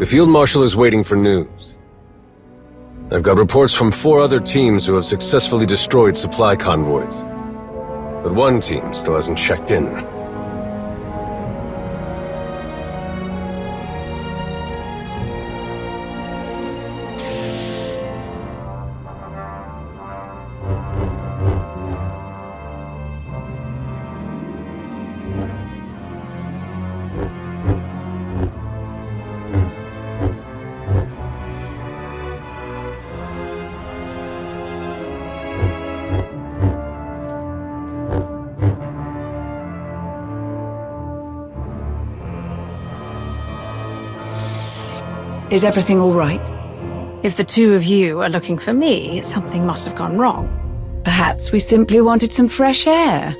The Field Marshal is waiting for news. I've got reports from 4 other teams who have successfully destroyed supply convoys. But one team still hasn't checked in. Is everything all right? If the two of you are looking for me, something must have gone wrong. Perhaps we simply wanted some fresh air.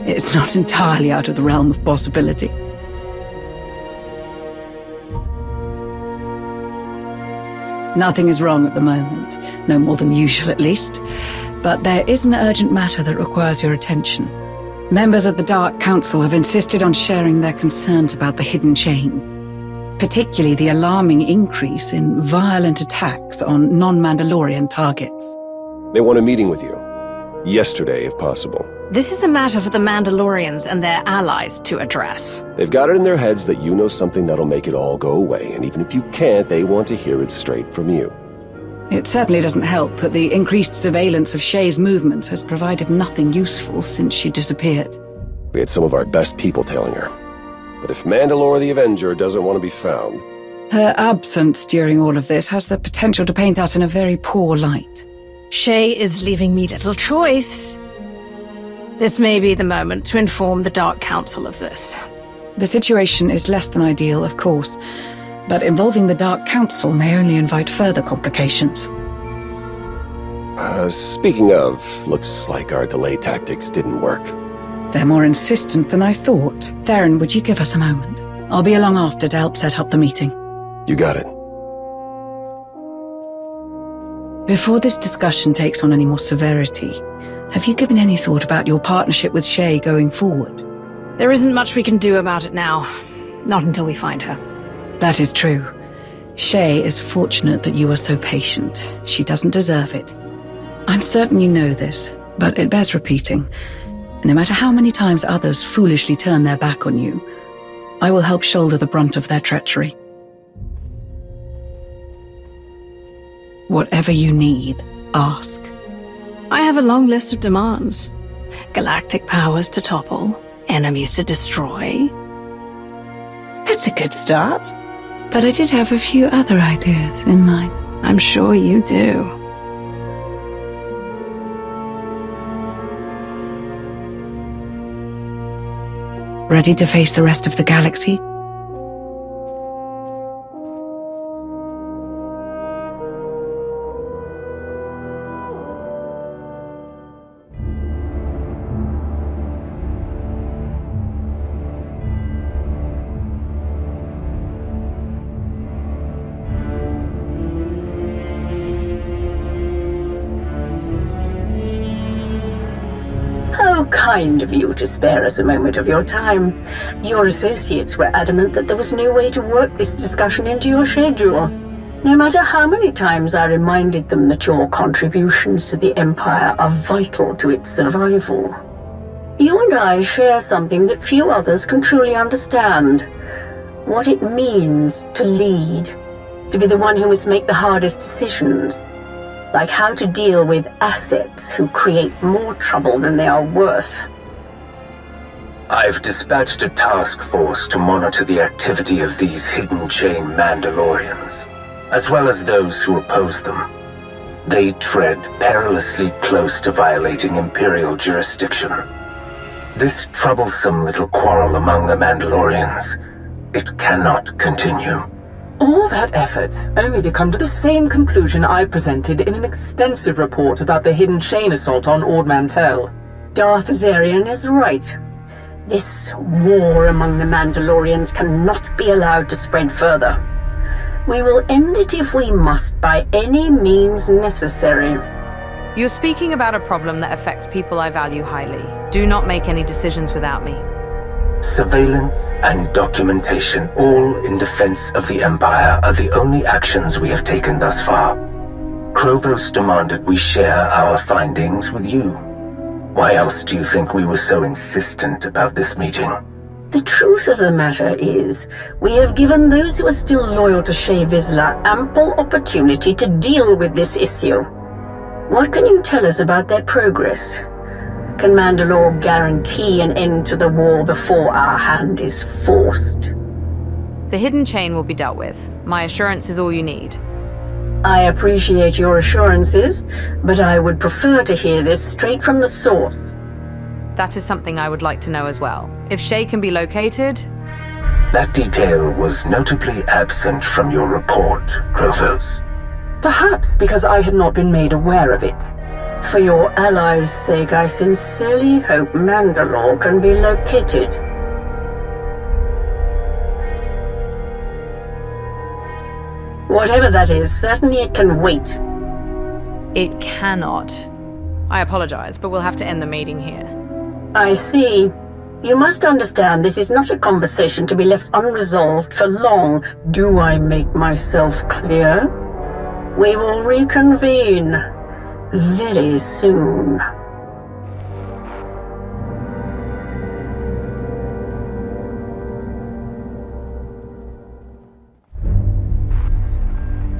It's not entirely out of the realm of possibility. Nothing is wrong at the moment, no more than usual at least. But there is an urgent matter that requires your attention. Members of the Dark Council have insisted on sharing their concerns about the hidden chain. Particularly the alarming increase in violent attacks on non-Mandalorian targets. They want a meeting with you. Yesterday, if possible. This is a matter for the Mandalorians and their allies to address. They've got it in their heads that you know something that'll make it all go away, and even if you can't, they want to hear it straight from you. It certainly doesn't help that the increased surveillance of Shay's movements has provided nothing useful since she disappeared. We had some of our best people tailing her. But if Mandalore the Avenger doesn't want to be found... Her absence during all of this has the potential to paint us in a very poor light. Shay is leaving me little choice. This may be the moment to inform the Dark Council of this. The situation is less than ideal, of course, but involving the Dark Council may only invite further complications. Speaking of, looks like our delay tactics didn't work. They're more insistent than I thought. Theron, would you give us a moment? I'll be along after to help set up the meeting. You got it. Before this discussion takes on any more severity, have you given any thought about your partnership with Shay going forward? There isn't much we can do about it now. Not until we find her. That is true. Shay is fortunate that you are so patient. She doesn't deserve it. I'm certain you know this, but it bears repeating. No matter how many times others foolishly turn their back on you, I will help shoulder the brunt of their treachery. Whatever you need, ask. I have a long list of demands. Galactic powers to topple, enemies to destroy. That's a good start. But I did have a few other ideas in mind. I'm sure you do. Ready to face the rest of the galaxy? How kind of you to spare us a moment of your time. Your associates were adamant that there was no way to work this discussion into your schedule. No matter how many times I reminded them that your contributions to the Empire are vital to its survival. You and I share something that few others can truly understand. What it means to lead. To be the one who must make the hardest decisions. Like how to deal with assets who create more trouble than they are worth. I've dispatched a task force to monitor the activity of these hidden chain Mandalorians, as well as those who oppose them. They tread perilously close to violating Imperial jurisdiction. This troublesome little quarrel among the Mandalorians, it cannot continue. All that effort, only to come to the same conclusion I presented in an extensive report about the hidden chain assault on Ord Mantell. Darth Zarian is right. This war among the Mandalorians cannot be allowed to spread further. We will end it if we must, by any means necessary. You're speaking about a problem that affects people I value highly. Do not make any decisions without me. Surveillance and documentation, all in defense of the Empire, are the only actions we have taken thus far. Krovos demanded we share our findings with you. Why else do you think we were so insistent about this meeting? The truth of the matter is, we have given those who are still loyal to Shae Vizsla ample opportunity to deal with this issue. What can you tell us about their progress? Can Mandalore guarantee an end to the war before our hand is forced? The hidden chain will be dealt with. My assurance is all you need. I appreciate your assurances, but I would prefer to hear this straight from the source. That is something I would like to know as well. If Shae can be located... That detail was notably absent from your report, Krovos. Perhaps because I had not been made aware of it. For your allies' sake, I sincerely hope Mandalore can be located. Whatever that is, certainly it can wait. It cannot. I apologize, but we'll have to end the meeting here. I see. You must understand this is not a conversation to be left unresolved for long. Do I make myself clear? We will reconvene very soon.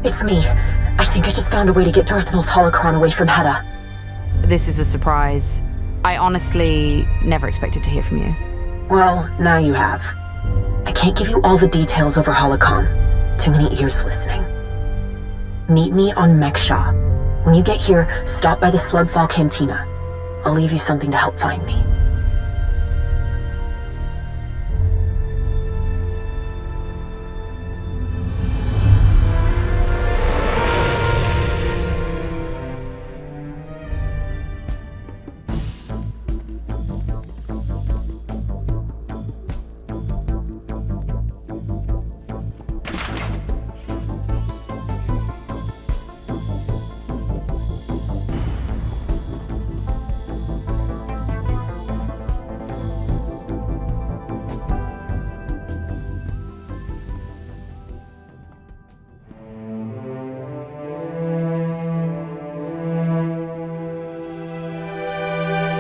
It's me. I think I just found a way to get Darth Maul's holocron away from Heta. This is a surprise. I honestly never expected to hear from you. Well, now you have. I can't give you all the details over holocron. Too many ears listening. Meet me on Meksha. When you get here, stop by the Slugfall Cantina. I'll leave you something to help find me.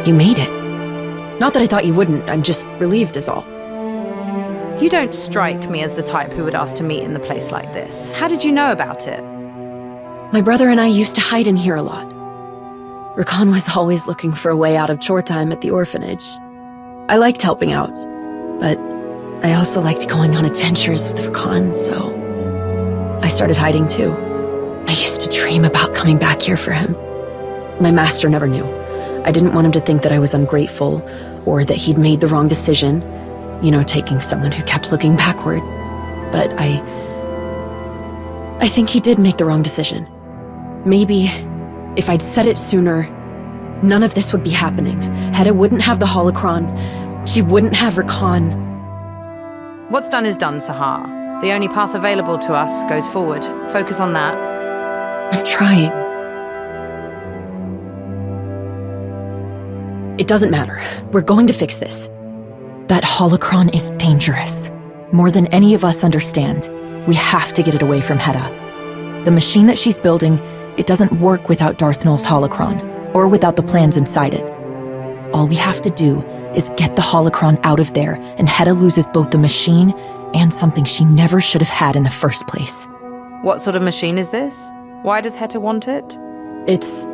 You made it. Not that I thought you wouldn't, I'm just relieved is all. You don't strike me as the type who would ask to meet in the place like this. How did you know about it? My brother and I used to hide in here a lot. Recon was always looking for a way out of chore time at the orphanage. I liked helping out, but I also liked going on adventures with Recon, so I started hiding too. I used to dream about coming back here for him. My master never knew. I didn't want him to think that I was ungrateful, or that he'd made the wrong decision, taking someone who kept looking backward. But I think he did make the wrong decision. Maybe, if I'd said it sooner, none of this would be happening. Heta wouldn't have the holocron. She wouldn't have Recon. What's done is done, Sahar. The only path available to us goes forward. Focus on that. I'm trying. It doesn't matter. We're going to fix this. That holocron is dangerous. More than any of us understand. We have to get it away from Heta. The machine that she's building, it doesn't work without Darth Nul's holocron, or without the plans inside it. All we have to do is get the holocron out of there, and Heta loses both the machine and something she never should have had in the first place. What sort of machine is this? Why does Heta want it? It's...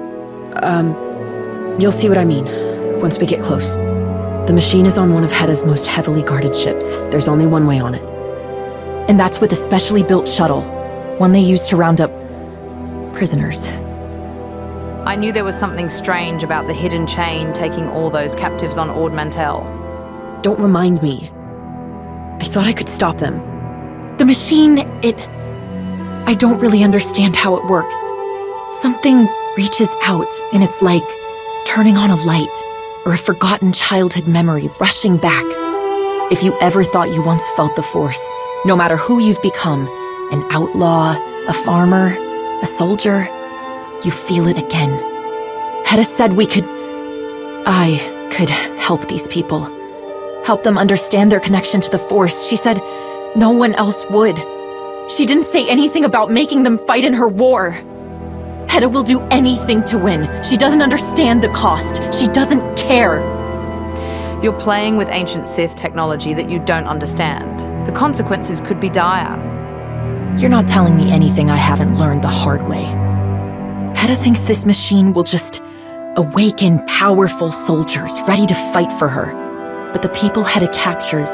you'll see what I mean once we get close. The machine is on one of Heta's most heavily guarded ships. There's only one way on it. And that's with a specially built shuttle, one they use to round up prisoners. I knew there was something strange about the hidden chain taking all those captives on Ord Mantell. Don't remind me. I thought I could stop them. The machine, I don't really understand how it works. Something reaches out, and it's like turning on a light, or a forgotten childhood memory rushing back. If you ever thought you once felt the Force, no matter who you've become, an outlaw, a farmer, a soldier, you feel it again. Heta said I could help these people. help them understand their connection to the Force. She said no one else would. She didn't say anything about making them fight in her war. Heta will do anything to win. She doesn't understand the cost. She doesn't care. You're playing with ancient Sith technology that you don't understand. The consequences could be dire. You're not telling me anything I haven't learned the hard way. Heta thinks this machine will just awaken powerful soldiers ready to fight for her. But the people Heta captures,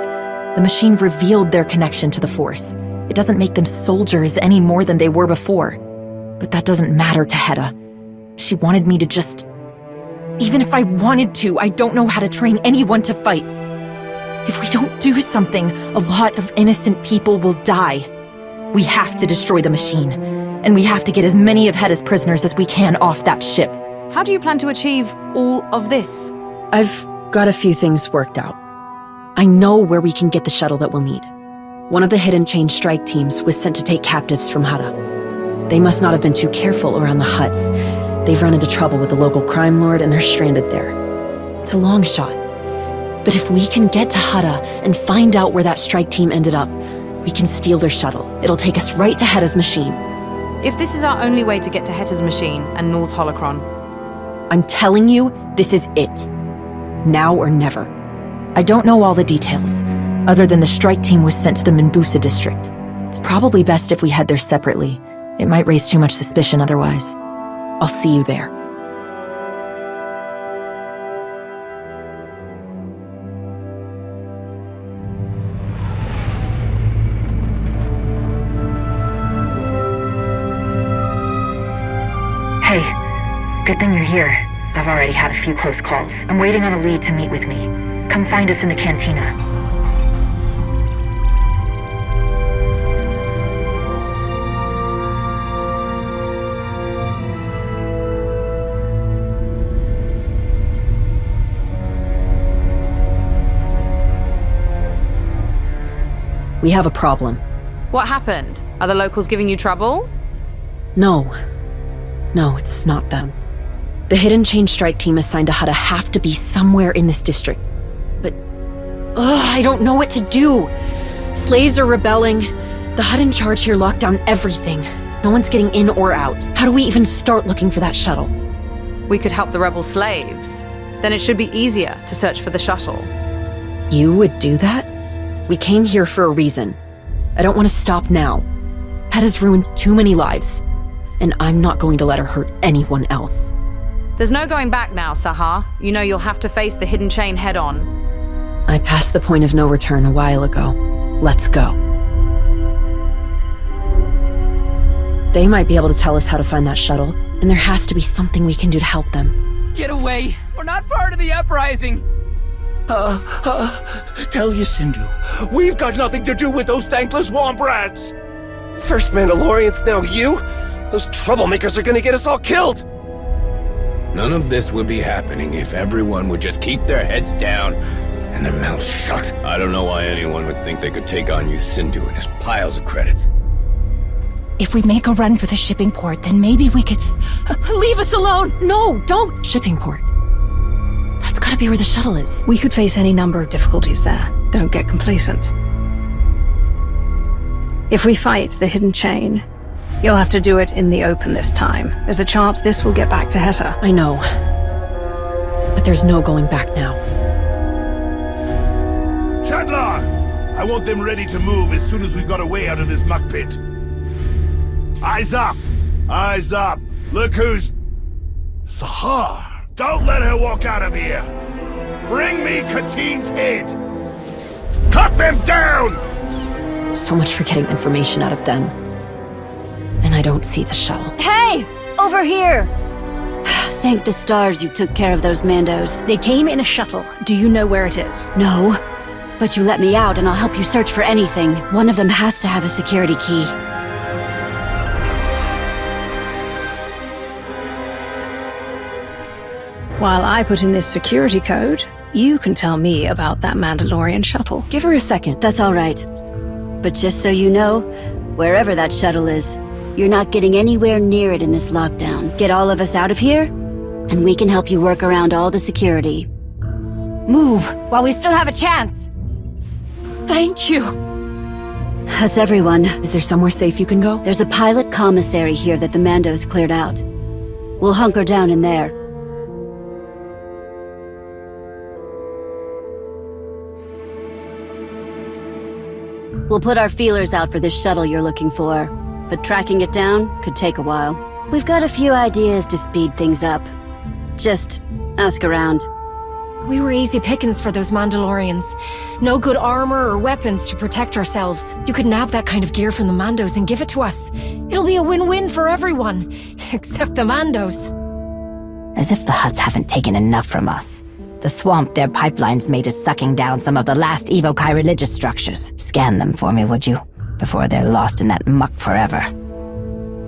the machine revealed their connection to the Force. It doesn't make them soldiers any more than they were before. But that doesn't matter to Heta. She wanted me to just... Even if I wanted to, I don't know how to train anyone to fight. If we don't do something, a lot of innocent people will die. We have to destroy the machine. And we have to get as many of Heta's prisoners as we can off that ship. How do you plan to achieve all of this? I've got a few things worked out. I know where we can get the shuttle that we'll need. One of the Hidden Chain strike teams was sent to take captives from Heta. They must not have been too careful around the huts. They've run into trouble with the local crime lord and they're stranded there. It's a long shot. But if we can get to Heta and find out where that strike team ended up, we can steal their shuttle. It'll take us right to Heta's machine. If this is our only way to get to Heta's machine and Null's holocron... I'm telling you, this is it. Now or never. I don't know all the details, other than the strike team was sent to the Minbusa district. It's probably best if we head there separately. It might raise too much suspicion otherwise. I'll see you there. Hey, good thing you're here. I've already had a few close calls. I'm waiting on a lead to meet with me. Come find us in the cantina. We have a problem. What happened? Are the locals giving you trouble? No, it's not them. The Hidden Chain strike team assigned to Heta have to be somewhere in this district. But, I don't know what to do. Slaves are rebelling. The Hut in charge here locked down everything. No one's getting in or out. How do we even start looking for that shuttle? We could help the rebel slaves. Then it should be easier to search for the shuttle. You would do that? We came here for a reason. I don't want to stop now. Heta's ruined too many lives. And I'm not going to let her hurt anyone else. There's no going back now, Sahar. You know you'll have to face the Hidden Chain head-on. I passed the point of no return a while ago. Let's go. They might be able to tell us how to find that shuttle, and there has to be something we can do to help them. Get away! We're not part of the uprising! Tell Yacindu, we've got nothing to do with those thankless wombrats! First Mandalorians, now you? Those troublemakers are gonna get us all killed! None of this would be happening if everyone would just keep their heads down and their mouths shut. I don't know why anyone would think they could take on Yacindu and his piles of credits. If we make a run for the shipping port, then maybe we could... Leave us alone! No, don't! Shipping port. That's gotta be where the shuttle is. We could face any number of difficulties there. Don't get complacent. If we fight the Hidden Chain, you'll have to do it in the open this time. There's a chance this will get back to Heta. I know. But there's no going back now. Shadlar! I want them ready to move as soon as we've got a way out of this muck pit. Eyes up! Eyes up! Look who's... Sahar! Don't let her walk out of here! Bring me Katine's head! Cut them down! So much for getting information out of them. And I don't see the shuttle. Hey! Over here! Thank the stars you took care of those Mandos. They came in a shuttle. Do you know where it is? No, but you let me out and I'll help you search for anything. One of them has to have a security key. While I put in this security code, you can tell me about that Mandalorian shuttle. Give her a second. That's all right. But just so you know, wherever that shuttle is, you're not getting anywhere near it in this lockdown. Get all of us out of here, and we can help you work around all the security. Move, while we still have a chance! Thank you! That's everyone. Is there somewhere safe you can go? There's a pilot commissary here that the Mandos cleared out. We'll hunker down in there. We'll put our feelers out for this shuttle you're looking for, but tracking it down could take a while. We've got a few ideas to speed things up. Just ask around. We were easy pickings for those Mandalorians. No good armor or weapons to protect ourselves. You could nab that kind of gear from the Mandos and give it to us. It'll be a win-win for everyone, except the Mandos. As if the Hutts haven't taken enough from us. The swamp their pipelines made is sucking down some of the last Evokai religious structures. Scan them for me, would you? Before they're lost in that muck forever.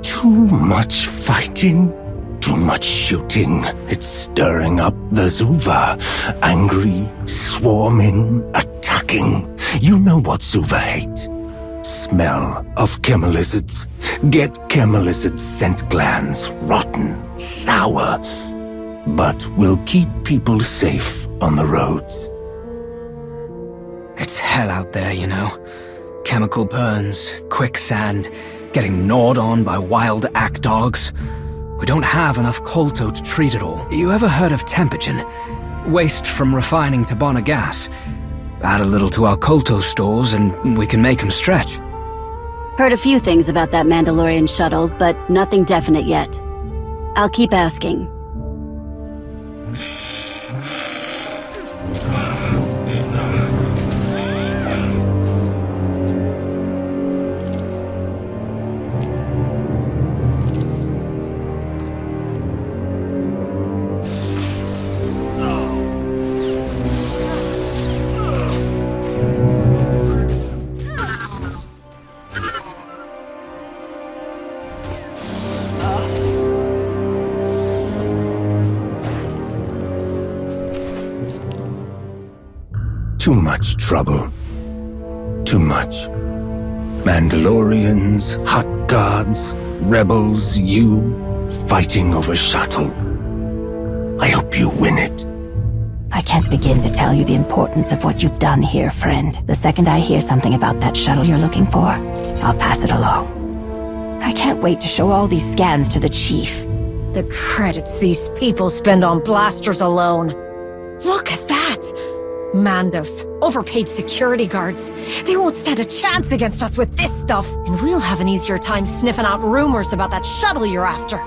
Too much fighting? Too much shooting. It's stirring up the Zuva. Angry, swarming, attacking. You know what Zuva hate. Smell of chemelizards. Get chemelizard scent glands. Rotten, sour. But we'll keep people safe on the roads. It's hell out there, you know. Chemical burns, quicksand, getting gnawed on by wild ack dogs. We don't have enough kolto to treat it all. You ever heard of tempogen? Waste from refining to burn gas. Add a little to our kolto stores and we can make them stretch. Heard a few things about that Mandalorian shuttle, but nothing definite yet. I'll keep asking. Too much trouble. Too much. Mandalorians, Hutt guards, rebels, you, fighting over shuttle. I hope you win it. I can't begin to tell you the importance of what you've done here, friend. The second I hear something about that shuttle you're looking for, I'll pass it along. I can't wait to show all these scans to the Chief. The credits these people spend on blasters alone. Look at that! Mandos, overpaid security guards. They won't stand a chance against us with this stuff. And we'll have an easier time sniffing out rumors about that shuttle you're after.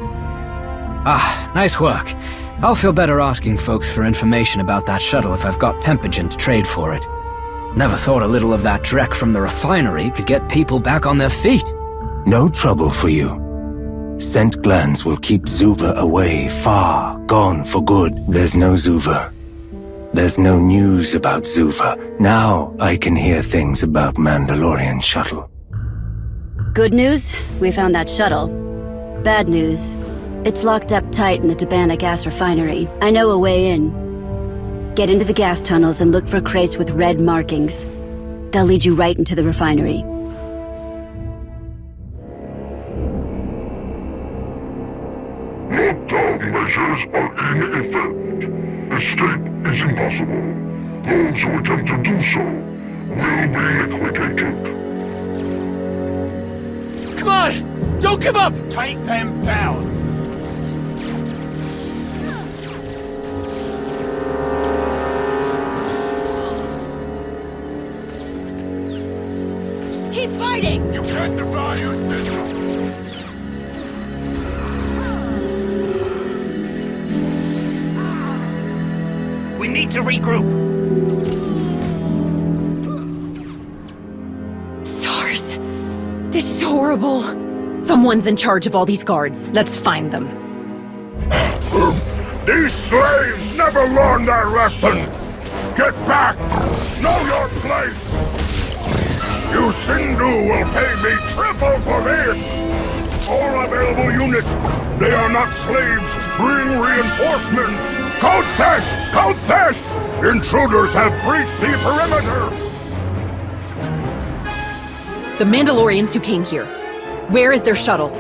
Ah, nice work. I'll feel better asking folks for information about that shuttle if I've got tempogen to trade for it. Never thought a little of that dreck from the refinery could get people back on their feet. No trouble for you. Scent glands will keep Zuva away, far, gone for good. There's no Zuva. There's no news about Zuva. Now I can hear things about Mandalorian shuttle. Good news, we found that shuttle. Bad news, it's locked up tight in the Tabana gas refinery. I know a way in. Get into the gas tunnels and look for crates with red markings. They'll lead you right into the refinery. Lockdown measures are in effect. Escape is impossible. Those who attempt to do so will be liquidated. Come on! Don't give up! Take them down! Keep fighting! You can't defy your destiny! We need to regroup. Stars. This is horrible. Someone's in charge of all these guards. Let's find them. These slaves never learned their lesson! Get back! Know your place! You Sindhu will pay me triple for this! All available units, they are not slaves! Bring reinforcements! Code Thesh! Code Thesh! Intruders have breached the perimeter! The Mandalorians who came here. Where is their shuttle?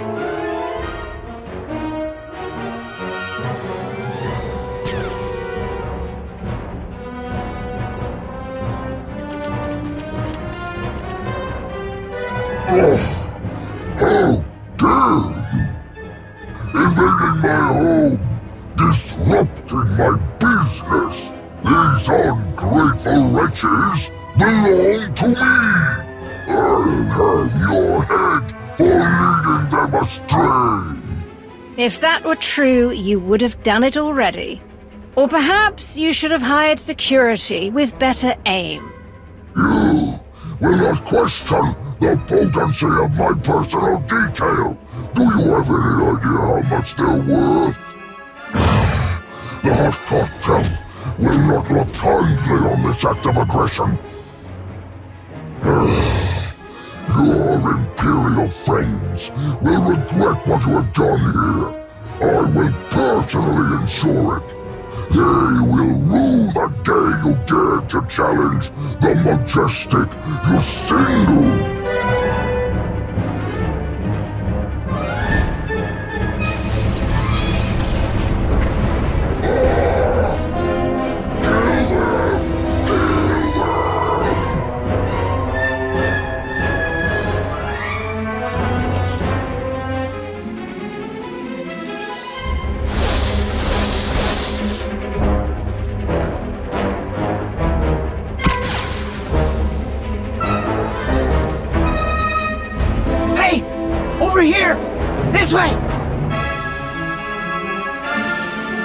belong to me. I'll have your head for leading them astray. If that were true, you would have done it already. Or perhaps you should have hired security with better aim. You will not question the potency of my personal detail. Do you have any idea how much they're worth? The hot cartel will not look kindly on this act of aggression. Your Imperial friends will regret what you have done here. I will personally ensure it. They will rue the day you dared to challenge the majestic Yusindu.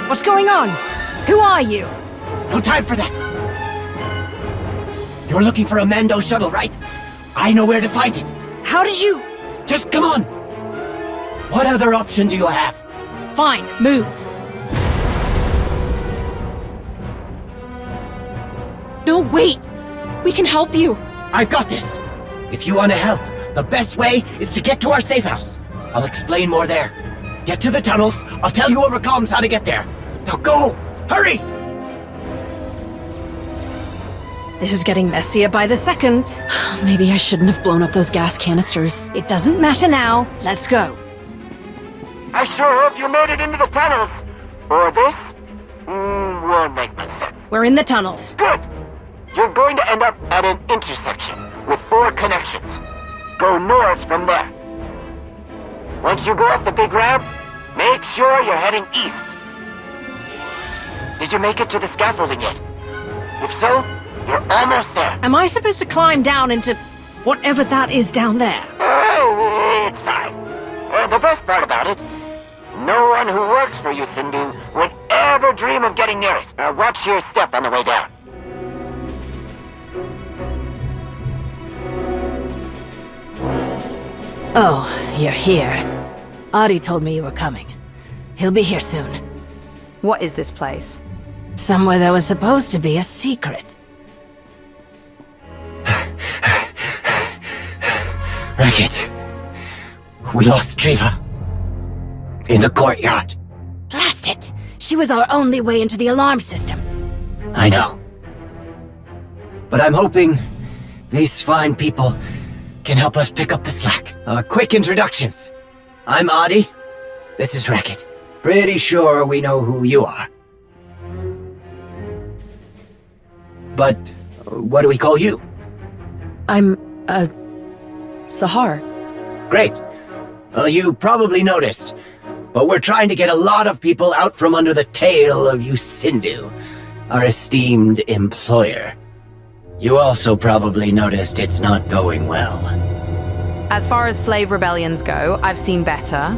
What's going on? Who are you? No time for that! You're looking for a Mando shuttle, right? I know where to find it. How did you... Just come on! What other option do you have? Fine, move. No, wait! We can help you! I've got this! If you want to help, the best way is to get to our safe house. I'll explain more there. Get to the tunnels, I'll tell you over comms how to get there. Now go! Hurry! This is getting messier by the second. Maybe I shouldn't have blown up those gas canisters. It doesn't matter now. Let's go. I sure hope you made it into the tunnels. Or this won't make much sense. We're in the tunnels. Good! You're going to end up at an intersection with 4 connections. Go north from there. Once you go up the big ramp, make sure you're heading east. Did you make it to the scaffolding yet? If so, you're almost there. Am I supposed to climb down into whatever that is down there? It's fine. The best part about it, no one who works for you, Yusindu, would ever dream of getting near it. Watch your step on the way down. Oh, you're here. Adi told me you were coming. He'll be here soon. What is this place? Somewhere that was supposed to be a secret. Racket. We lost Driva. In the courtyard. Blast it! She was our only way into the alarm systems. I know. But I'm hoping these fine people can help us pick up the slack. Quick introductions. I'm Adi. This is Racket. Pretty sure we know who you are. But what do we call you? I'm, Sahar. Great. Well, you probably noticed, but we're trying to get a lot of people out from under the tail of Yusindu, our esteemed employer. You also probably noticed it's not going well. As far as slave rebellions go, I've seen better.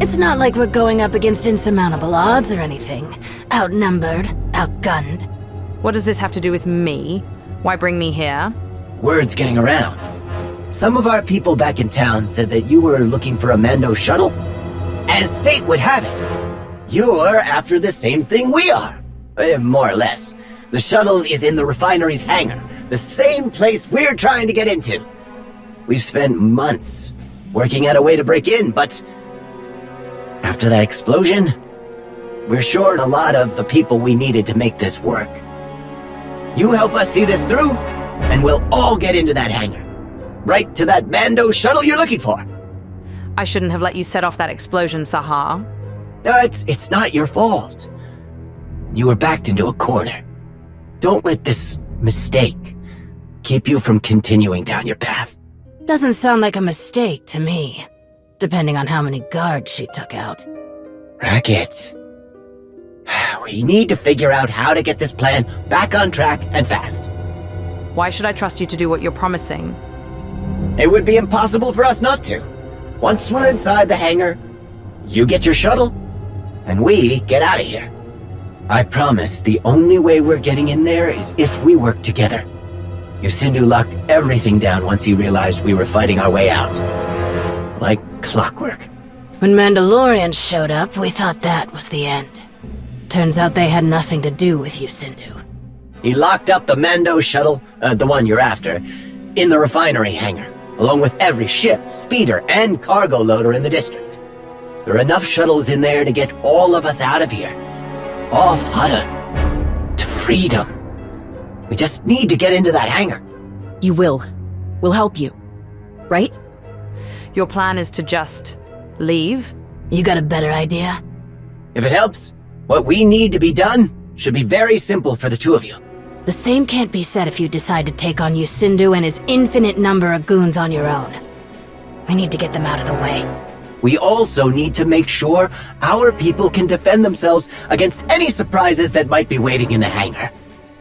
It's not like we're going up against insurmountable odds or anything. Outnumbered, outgunned. What does this have to do with me? Why bring me here? Word's getting around. Some of our people back in town said that you were looking for a Mando shuttle. As fate would have it, you're after the same thing we are. More or less. The shuttle is in the refinery's hangar, the same place we're trying to get into. We've spent months working out a way to break in, but after that explosion, we're short a lot of the people we needed to make this work. You help us see this through, and we'll all get into that hangar. Right to that Mando shuttle you're looking for. I shouldn't have let you set off that explosion, Sahar. It's not your fault. You were backed into a corner. Don't let this mistake keep you from continuing down your path. Doesn't sound like a mistake to me, depending on how many guards she took out. Racket. We need to figure out how to get this plan back on track and fast. Why should I trust you to do what you're promising? It would be impossible for us not to. Once we're inside the hangar, you get your shuttle, and we get out of here. I promise the only way we're getting in there is if we work together. Yusindu locked everything down once he realized we were fighting our way out. Like clockwork. When Mandalorians showed up, we thought that was the end. Turns out they had nothing to do with Yusindu. He locked up the Mando shuttle, the one you're after, in the refinery hangar, along with every ship, speeder, and cargo loader in the district. There are enough shuttles in there to get all of us out of here. Off Heta. To freedom. We just need to get into that hangar. You will. We'll help you. Right? Your plan is to just leave? You got a better idea? If it helps, what we need to be done should be very simple for the two of you. The same can't be said if you decide to take on Yusindu and his infinite number of goons on your own. We need to get them out of the way. We also need to make sure our people can defend themselves against any surprises that might be waiting in the hangar.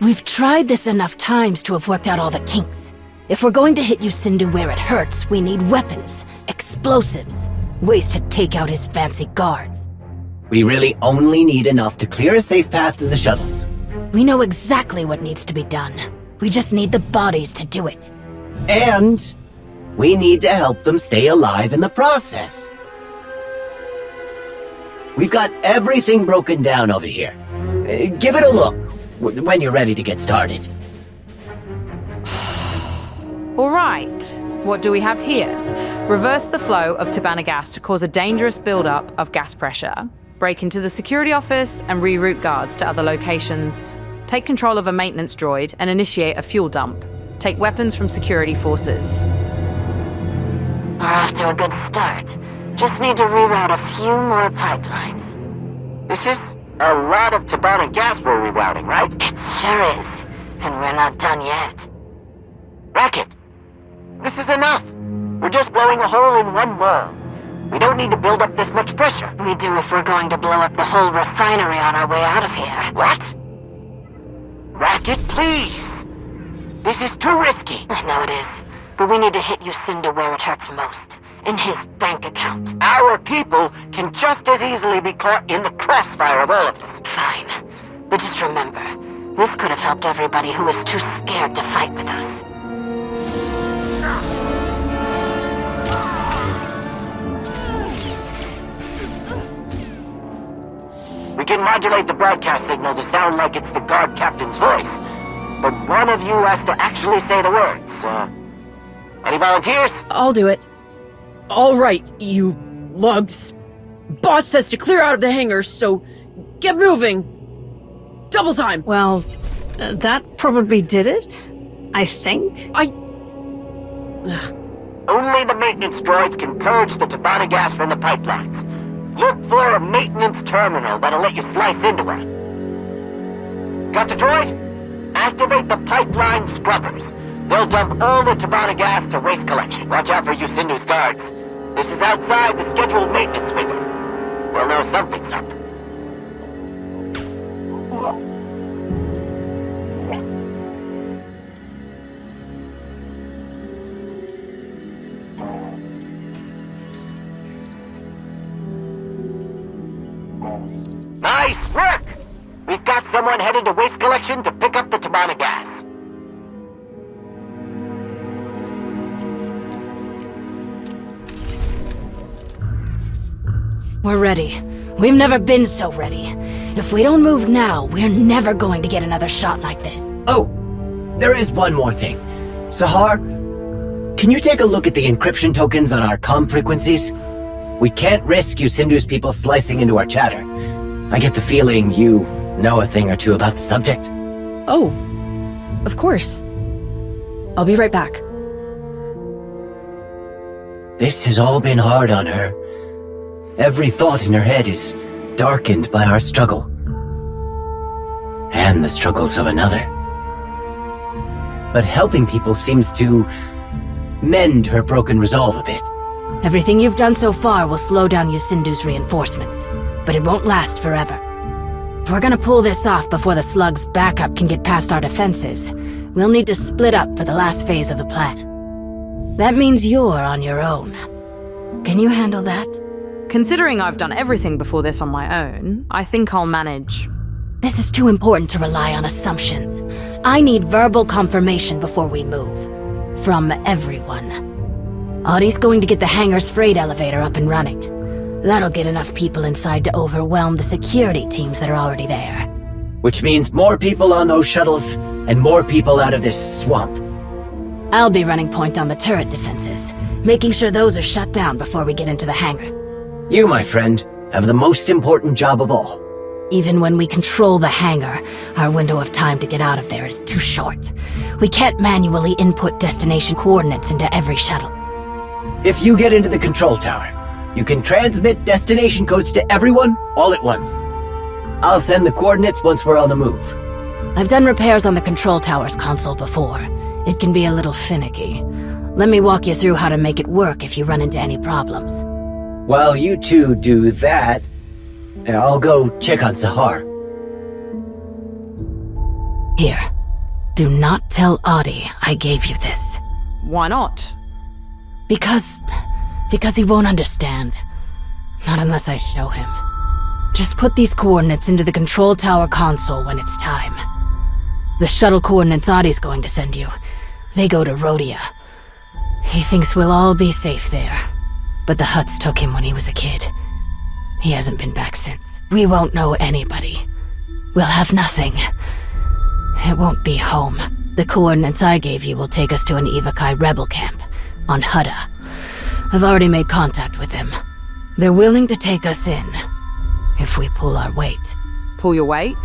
We've tried this enough times to have worked out all the kinks. If we're going to hit Yusindu where it hurts, we need weapons, explosives, ways to take out his fancy guards. We really only need enough to clear a safe path to the shuttles. We know exactly what needs to be done. We just need the bodies to do it. And we need to help them stay alive in the process. We've got everything broken down over here. Give it a look when you're ready to get started. All right. What do we have here? Reverse the flow of Tabana gas to cause a dangerous buildup of gas pressure. Break into the security office and reroute guards to other locations. Take control of a maintenance droid and initiate a fuel dump. Take weapons from security forces. We're off to a good start. Just need to reroute a few more pipelines. This is a lot of Tabana gas we're rerouting, right? It sure is. And we're not done yet. Racket! This is enough! We're just blowing a hole in one wall. We don't need to build up this much pressure. We do if we're going to blow up the whole refinery on our way out of here. What? Racket, please! This is too risky! I know it is. But we need to hit Yusindu where it hurts most. In his bank account. Our people can just as easily be caught in the crossfire of all of this. Fine. But just remember, this could have helped everybody who was too scared to fight with us. We can modulate the broadcast signal to sound like it's the guard captain's voice. But one of you has to actually say the words. Any volunteers? I'll do it. All right, you lugs. Boss says to clear out of the hangar, so get moving. Double time. Well, that probably did it, I think. Only the maintenance droids can purge the Tabana gas from the pipelines. Look for a maintenance terminal that'll let you slice into it. Got the droid? Activate the pipeline scrubbers. They'll dump all the Tabana gas to waste collection. Watch out for Yusindu's guards. This is outside the scheduled maintenance window. We'll know something's up. Nice work! We've got someone headed to waste collection to pick up the Tabana gas. We're ready. We've never been so ready. If we don't move now, we're never going to get another shot like this. Oh, there is one more thing. Sahar, can you take a look at the encryption tokens on our comm frequencies? We can't risk Yusindu's people slicing into our chatter. I get the feeling you know a thing or two about the subject. Oh, of course. I'll be right back. This has all been hard on her. Every thought in her head is darkened by our struggle. And the struggles of another. But helping people seems to mend her broken resolve a bit. Everything you've done so far will slow down Yusindu's reinforcements, but it won't last forever. If we're gonna pull this off before the slug's backup can get past our defenses, we'll need to split up for the last phase of the plan. That means you're on your own. Can you handle that? Considering I've done everything before this on my own, I think I'll manage. This is too important to rely on assumptions. I need verbal confirmation before we move. From everyone. Audie's going to get the hangar's freight elevator up and running. That'll get enough people inside to overwhelm the security teams that are already there. Which means more people on those shuttles, and more people out of this swamp. I'll be running point on the turret defenses, making sure those are shut down before we get into the hangar. You, my friend, have the most important job of all. Even when we control the hangar, our window of time to get out of there is too short. We can't manually input destination coordinates into every shuttle. If you get into the control tower, you can transmit destination codes to everyone all at once. I'll send the coordinates once we're on the move. I've done repairs on the control tower's console before. It can be a little finicky. Let me walk you through how to make it work if you run into any problems. While you two do that, I'll go check on Sahar. Here. Do not tell Audie I gave you this. Why not? Because he won't understand. Not unless I show him. Just put these coordinates into the control tower console when it's time. The shuttle coordinates Audie's going to send you, they go to Rhodia. He thinks we'll all be safe there. But the Hutts took him when he was a kid. He hasn't been back since. We won't know anybody. We'll have nothing. It won't be home. The coordinates I gave you will take us to an Ivakai rebel camp on Heta. I've already made contact with them. They're willing to take us in if we pull our weight. Pull your weight?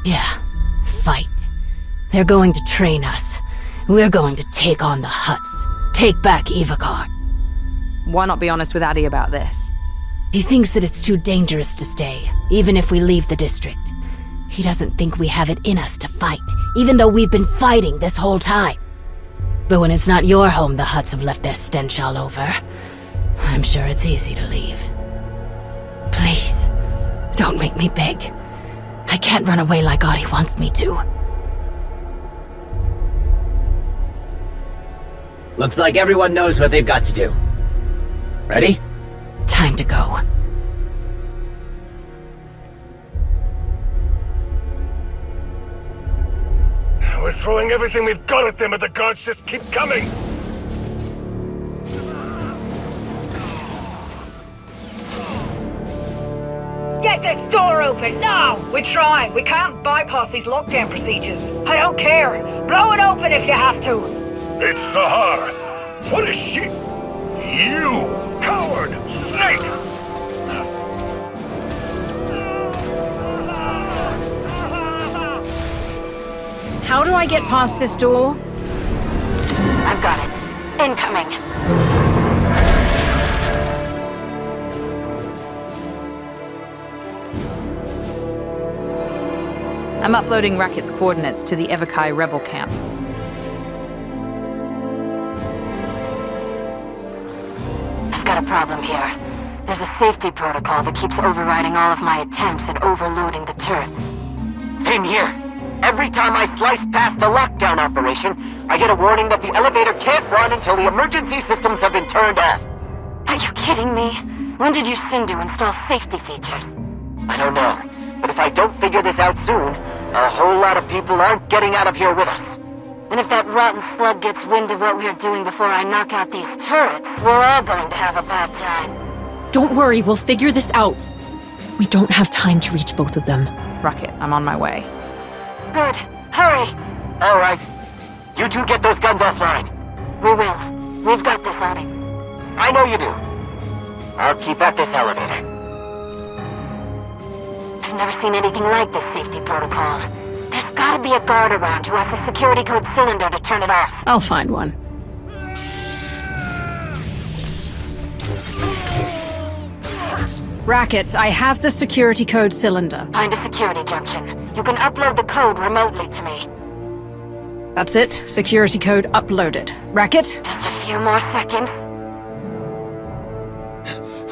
Yeah, fight. They're going to train us. We're going to take on the Hutts. Take back Ivakar. Why not be honest with Addy about this? He thinks that it's too dangerous to stay, even if we leave the district. He doesn't think we have it in us to fight, even though we've been fighting this whole time. But when it's not your home the Hutts have left their stench all over, I'm sure it's easy to leave. Please, don't make me beg. I can't run away like Audie wants me to. Looks like everyone knows what they've got to do. Ready? Time to go. We're throwing everything we've got at them, but the guards just keep coming! Get this door open, now! We're trying. We can't bypass these lockdown procedures. I don't care. Blow it open if you have to. It's Sahar! What is she? You! Coward! Snake! How do I get past this door? I've got it. Incoming. I'm uploading Racket's coordinates to the Ivakai rebel camp. I've got a problem here. There's a safety protocol that keeps overriding all of my attempts at overloading the turrets. Same here. Every time I slice past the lockdown operation, I get a warning that the elevator can't run until the emergency systems have been turned off. Are you kidding me? When did you Sindu install safety features? I don't know, but if I don't figure this out soon, a whole lot of people aren't getting out of here with us. And if that rotten slug gets wind of what we're doing before I knock out these turrets, we're all going to have a bad time. Don't worry, we'll figure this out. We don't have time to reach both of them. Racket, I'm on my way. Good. Hurry! All right. You two get those guns offline. We will. We've got this, Audie. I know you do. I'll keep at this elevator. I've never seen anything like this safety protocol. There's gotta be a guard around who has the security code cylinder to turn it off. I'll find one. Racket, I have the security code cylinder. Find a security junction. You can upload the code remotely to me. That's it. Security code uploaded. Racket? Just a few more seconds.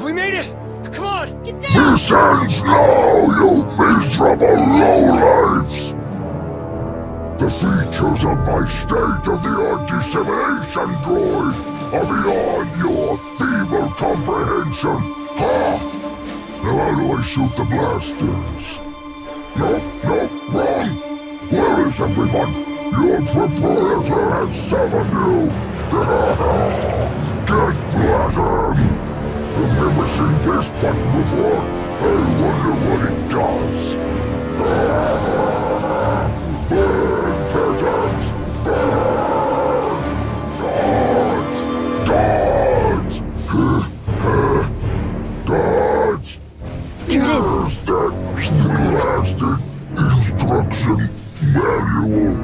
We made it! Come on, get down! This ends now, you miserable lowlifes! The features of my state-of-the-art dissemination droid are beyond your feeble comprehension. Ha! Now how do I shoot the blasters? No, wrong! Where is everyone? Your proprietor has summoned you! Get flattened! I've never seen this button before. I wonder what it does. Burn, peasants! Burn! Guards! Guards! Here it is. Where's that We're so close. blasted instruction manual?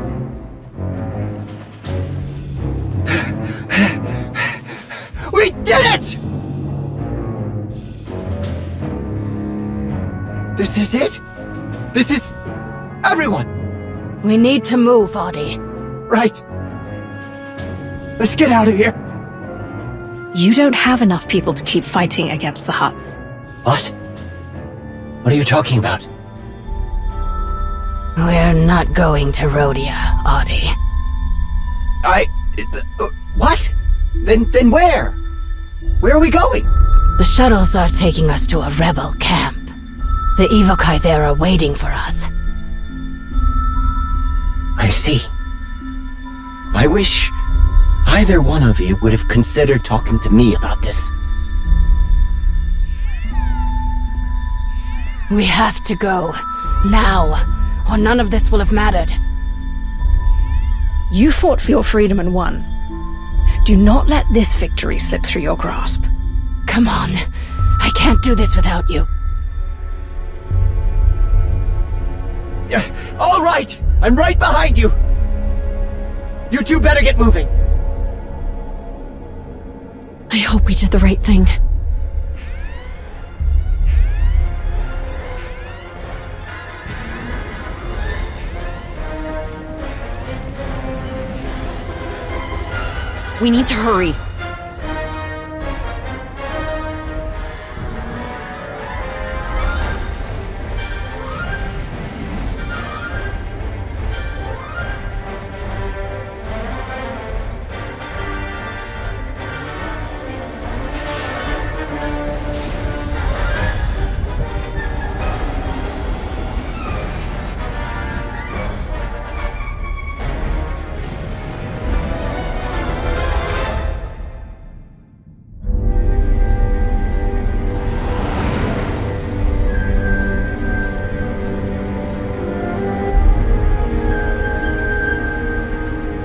We did it! This is it? This is... everyone! We need to move, Audie. Right. Let's get out of here. You don't have enough people to keep fighting against the Hutts. What? What are you talking about? We're not going to Rhodia, Audie. What? Then where? Where are we going? The shuttles are taking us to a rebel camp. The Evokai there are waiting for us. I see. I wish either one of you would have considered talking to me about this. We have to go. Now, or none of this will have mattered. You fought for your freedom and won. Do not let this victory slip through your grasp. Come on. I can't do this without you. All right! I'm right behind you! You two better get moving! I hope we did the right thing. We need to hurry.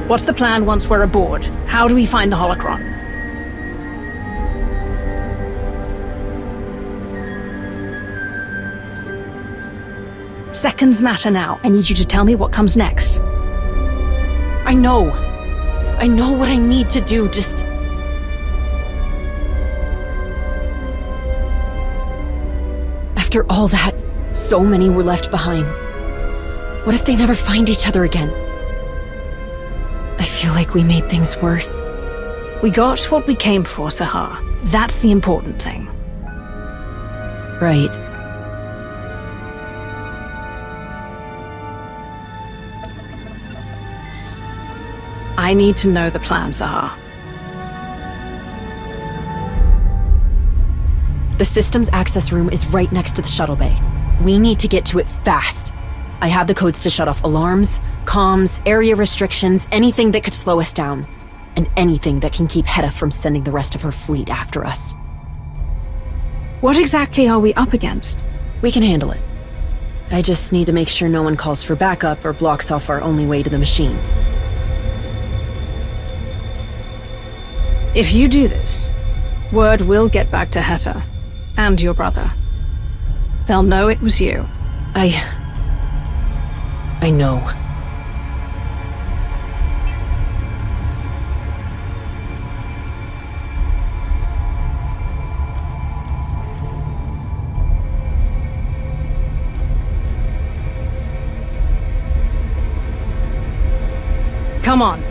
What's the plan once we're aboard? How do we find the holocron? Seconds matter now. I need you to tell me what comes next. I know what I need to do, just... After all that, so many were left behind. What if they never find each other again? I feel like we made things worse. We got what we came for, Sahar. That's the important thing. Right. I need to know the plan, Sahar. The systems access room is right next to the shuttle bay. We need to get to it fast. I have the codes to shut off alarms, comms, area restrictions, anything that could slow us down. And anything that can keep Heta from sending the rest of her fleet after us. What exactly are we up against? We can handle it. I just need to make sure no one calls for backup or blocks off our only way to the machine. If you do this, word will get back to Heta and your brother. They'll know it was you. I know. Come on.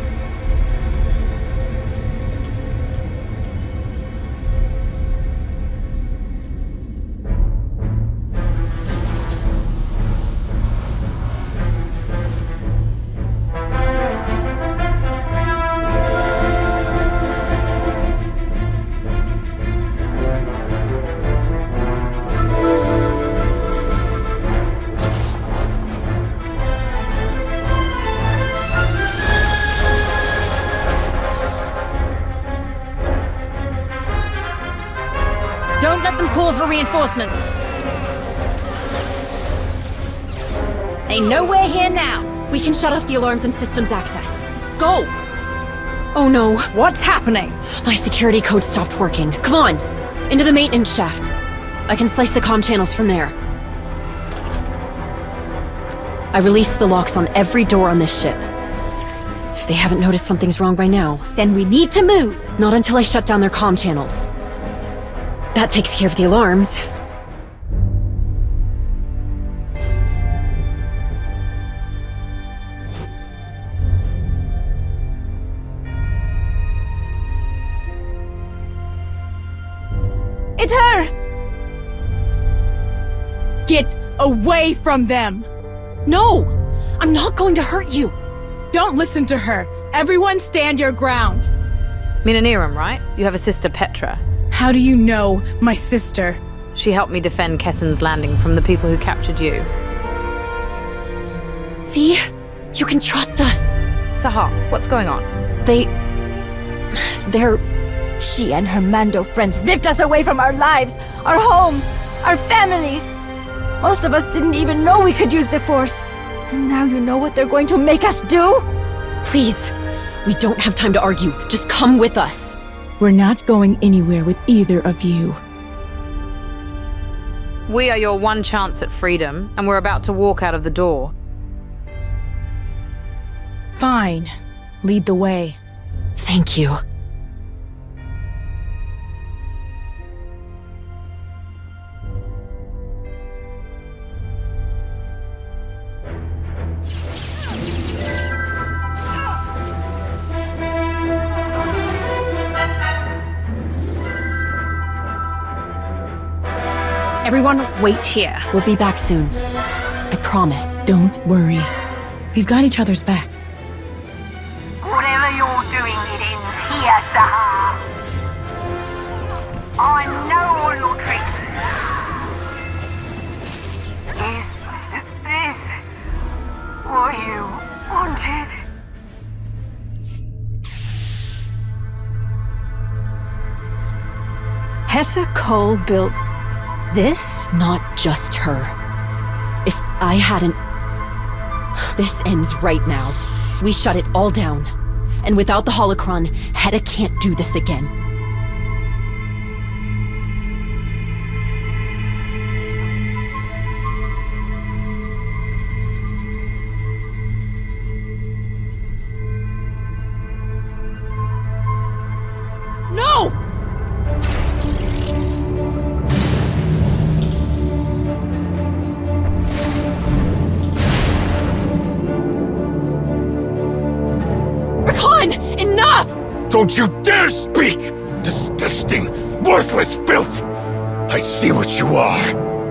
reinforcements. Ain't nowhere here now. We can shut off the alarms and systems access. Go! Oh no. What's happening? My security code stopped working. Come on! Into the maintenance shaft. I can slice the comm channels from there. I released the locks on every door on this ship. If they haven't noticed something's wrong by now... Then we need to move. Not until I shut down their comm channels. That takes care of the alarms. It's her! Get away from them! No! I'm not going to hurt you! Don't listen to her. Everyone stand your ground. Minanirum, right? You have a sister, Petra. How do you know my sister? She helped me defend Kessen's Landing from the people who captured you. See? You can trust us. Sahar, what's going on? They're... She and her Mando friends ripped us away from our lives, our homes, our families. Most of us didn't even know we could use the Force. And now you know what they're going to make us do? Please, we don't have time to argue. Just come with us. We're not going anywhere with either of you. We are your one chance at freedom, and we're about to walk out of the door. Fine. Lead the way. Thank you. Everyone, wait here. We'll be back soon. I promise. Don't worry. We've got each other's backs. Whatever you're doing, it ends here, Sahar. I know all your tricks. Is this what you wanted? Heta Cole built this? Not just her. If I hadn't... This ends right now. We shut it all down. And without the holocron, Heta can't do this again. No! Recon! Enough! Don't you dare speak! Disgusting, worthless filth! I see what you are.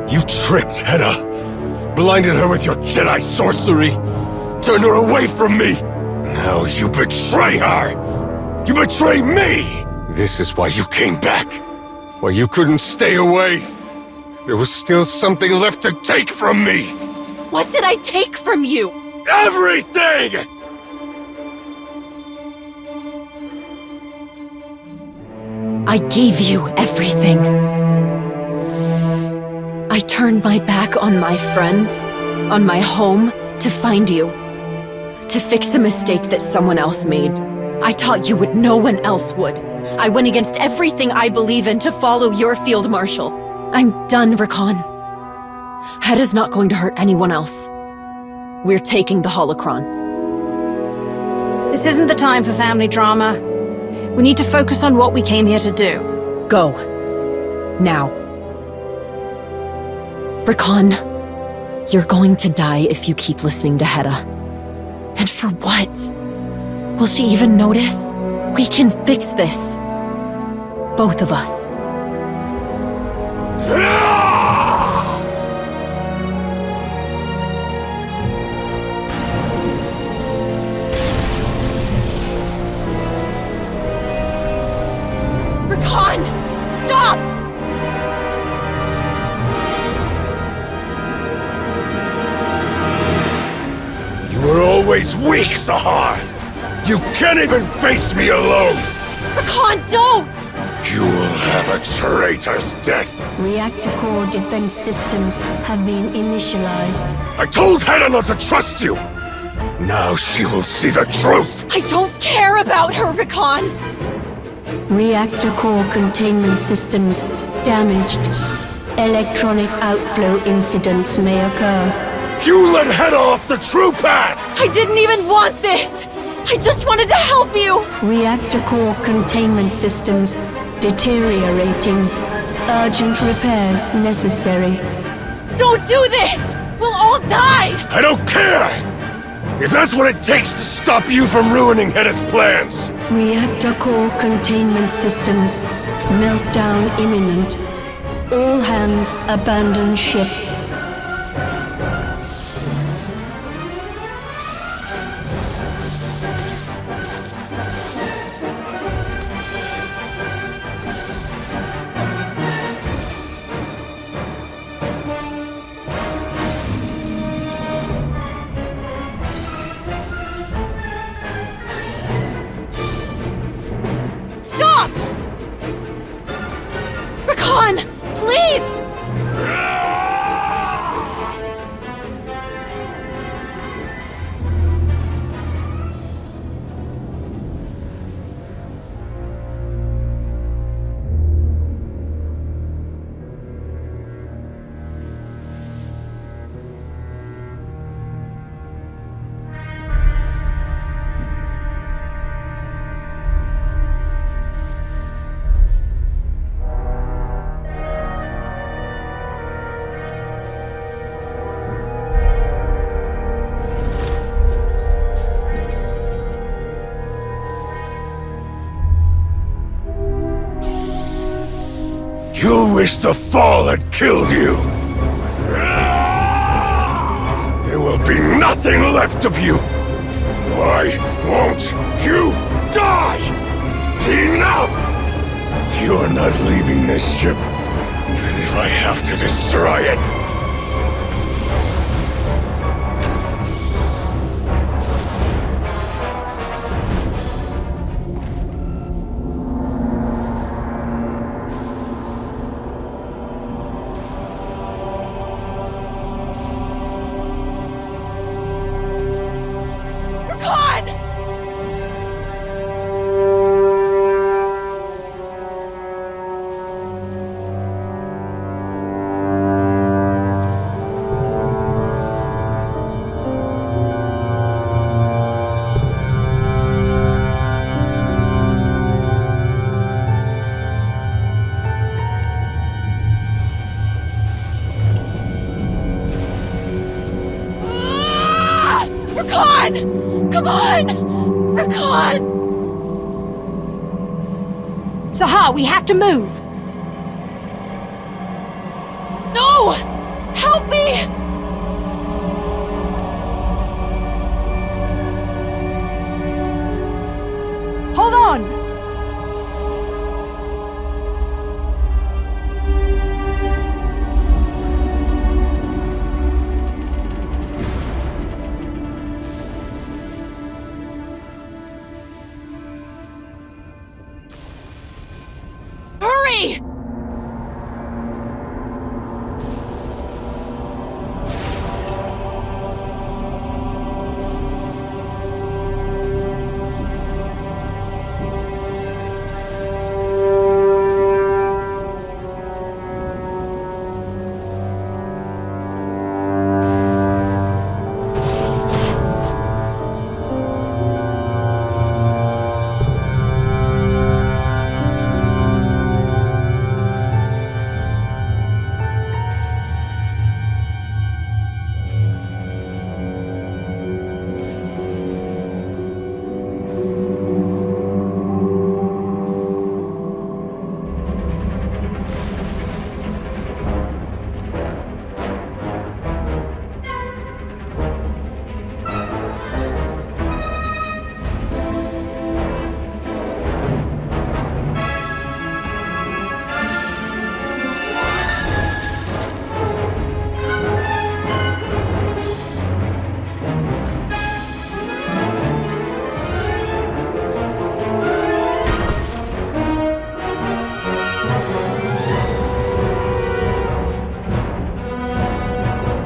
You tricked Heta. Blinded her with your Jedi sorcery. Turned her away from me. Now you betray her! You betray me! This is why you came back. Why you couldn't stay away. There was still something left to take from me. What did I take from you? Everything! I gave you everything. I turned my back on my friends, on my home, to find you. To fix a mistake that someone else made. I taught you what no one else would. I went against everything I believe in to follow your field marshal. I'm done, Recon. Heta's not going to hurt anyone else. We're taking the holocron. This isn't the time for family drama. We need to focus on what we came here to do. Go. Now. Recon, you're going to die if you keep listening to Heta. And for what? Will she even notice? We can fix this. Both of us. Recon! Stop! You were always weak, Sahar! You can't even face me alone! Recon, don't! You will have a traitor's death. Reactor core defense systems have been initialized. I told Heta not to trust you! Now she will see the truth! I don't care about her, Recon! Reactor core containment systems damaged. Electronic outflow incidents may occur. You led Heta off the true path! I didn't even want this! I just wanted to help you! Reactor core containment systems deteriorating. Urgent repairs necessary. Don't do this! We'll all die! I don't care! If that's what it takes to stop you from ruining Heta's plans! Reactor core containment systems. Meltdown imminent. All hands abandon ship. Stop! Recon, please! You wish the fall had killed you! There will be nothing left of you! Why won't you die? Enough! You're not leaving this ship, even if I have to destroy it! Come on! Recon! Sahar, we have to move! No! Help me! Hold on!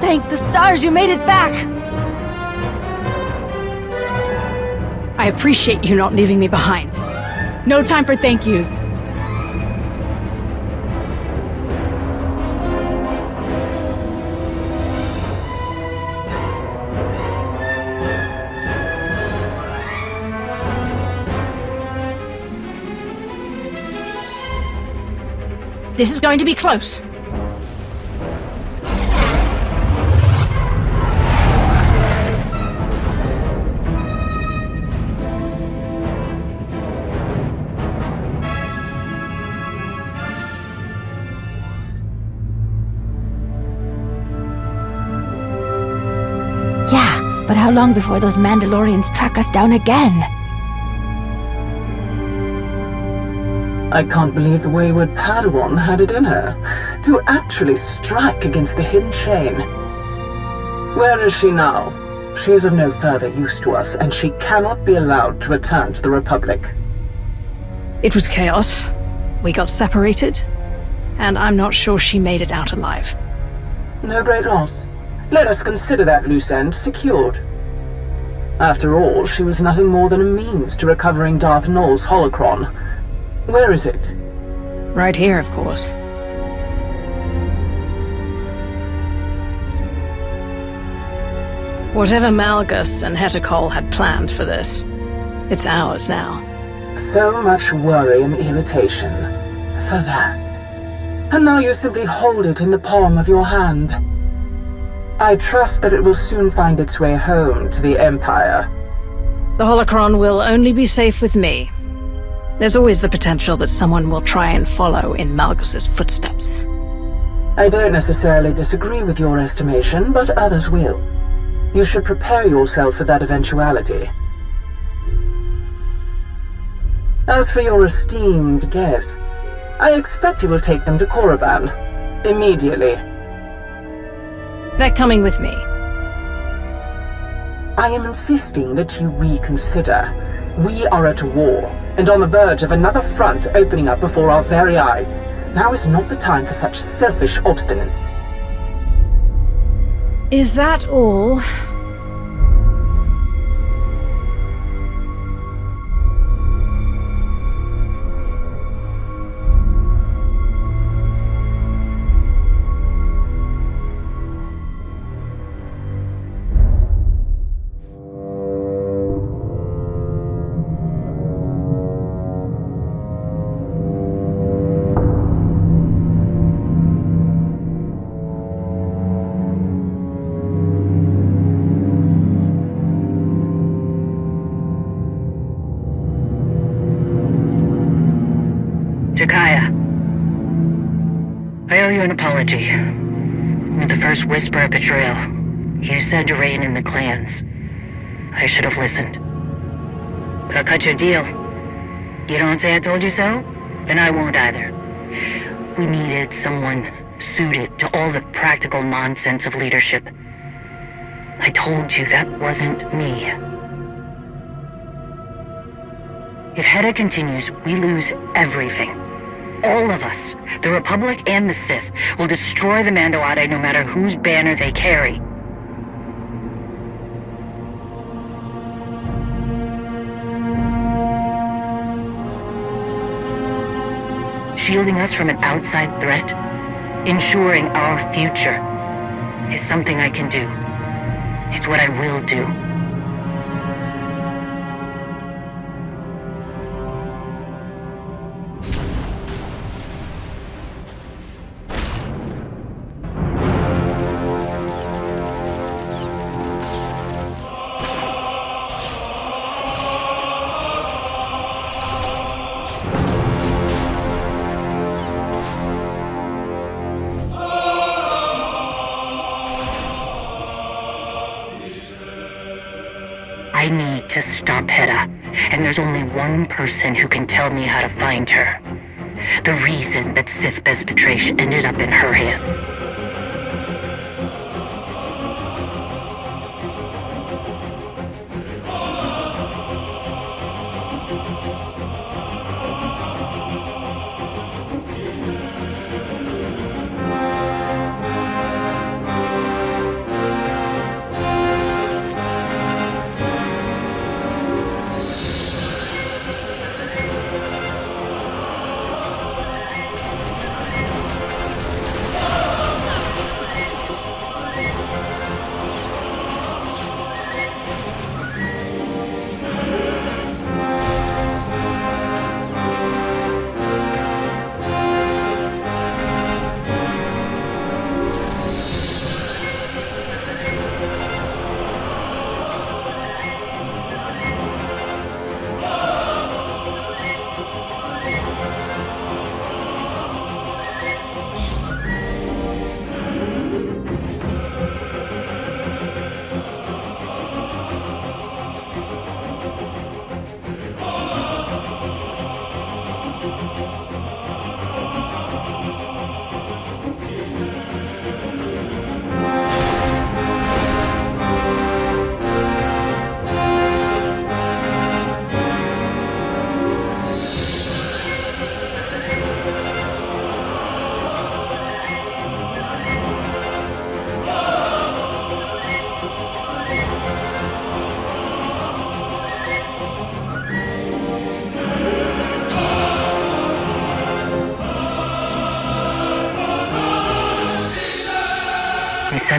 Thank the stars you made it back! I appreciate you not leaving me behind. No time for thank yous. This is going to be close. Yeah, but how long before those Mandalorians track us down again? I can't believe the wayward Padawan had it in her to actually strike against the hidden chain. Where is she now? She is of no further use to us, and she cannot be allowed to return to the Republic. It was chaos. We got separated, and I'm not sure she made it out alive. No great loss. Let us consider that loose end secured. After all, she was nothing more than a means to recovering Darth Nul's holocron. Where is it? Right here, of course. Whatever Malgus and Heta had planned for this, it's ours now. So much worry and irritation for that. And now you simply hold it in the palm of your hand. I trust that it will soon find its way home to the Empire. The holocron will only be safe with me. There's always the potential that someone will try and follow in Malgus's footsteps. I don't necessarily disagree with your estimation, but others will. You should prepare yourself for that eventuality. As for your esteemed guests, I expect you will take them to Korriban immediately. They're coming with me. I am insisting that you reconsider. We are at war, and on the verge of another front opening up before our very eyes. Now is not the time for such selfish obstinance. Is that all? Jakaya, I owe you an apology. With the first whisper of betrayal, you said to rein in the clans. I should have listened. But I'll cut you a deal. You don't say I told you so? Then I won't either. We needed someone suited to all the practical nonsense of leadership. I told you that wasn't me. If Heta continues, we lose everything. All of us, the Republic and the Sith, will destroy the Mandoade no matter whose banner they carry. Shielding us from an outside threat, ensuring our future, is something I can do. It's what I will do. I need to stop Heta, and there's only one person who can tell me how to find her. The reason that Sith Bezpetrash ended up in her hands.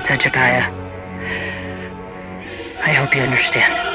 Heta, Jakaya. I hope you understand.